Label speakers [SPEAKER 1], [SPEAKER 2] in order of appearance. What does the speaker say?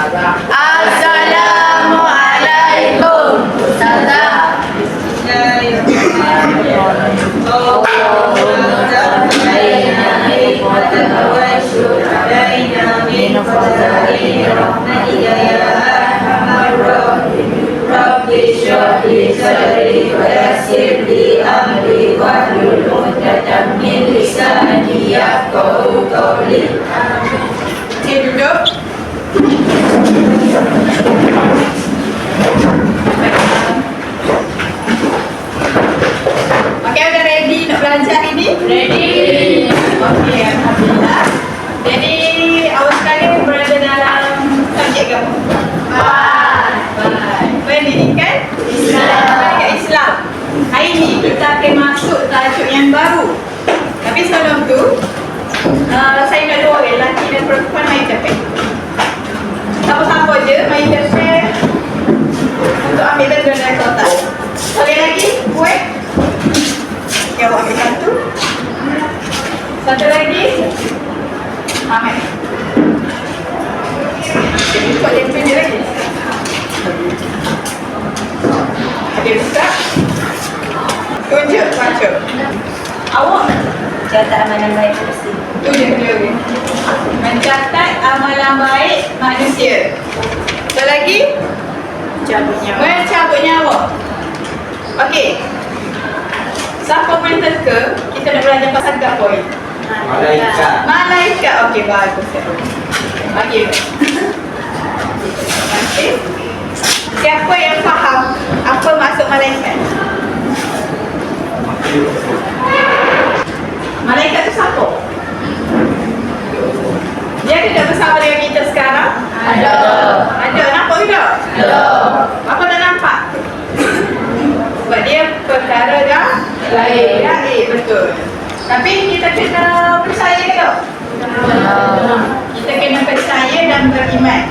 [SPEAKER 1] Assalamualaikum Ustazah.
[SPEAKER 2] Rabbi shrah li sadri wa yassir li amri wahlul 'uqdatam min lisani yafqahu qawli.
[SPEAKER 1] Okey, duduk. Okey, udah ready nak belajar ini? Ready. Okey, alhamdulillah. Jadi, awak sekali berada dalam subjek apa? Pendidikan Islam. Hari ini kita akan masuk tajuk yang baru. Tapi sebelum tu, saya nak dua orang, lelaki dan perempuan main tepek. Siapa-siapa je main tepek untuk ambil tanda dari kotak. Sekali lagi, buat. Okay, awak ambil satu. Satu lagi. Ambil. Buat tepek dia lagi. Okey, buka. Tunjuk, baca. Awak
[SPEAKER 2] Catat amalan baik bersih.
[SPEAKER 1] tunjuk. Mencatat amalan baik manusia. Apa lagi? Mencabut nyawa. Okey. Siapa main teka, kita nak belajar pasal gak poin. Malaikat. Okey, bagus. Okey. Okey. Siapa yang faham apa maksud malaikat? Malaikat tu siapa? Dia ada bersama dengan kita sekarang?
[SPEAKER 2] Ada.
[SPEAKER 1] Ada, nampak tidak?
[SPEAKER 2] Ada.
[SPEAKER 1] Apa tak nampak? Sebab dia perkara dah gaib, betul. Tapi kita kena percaya ke tak? Kita kena percaya dan beriman.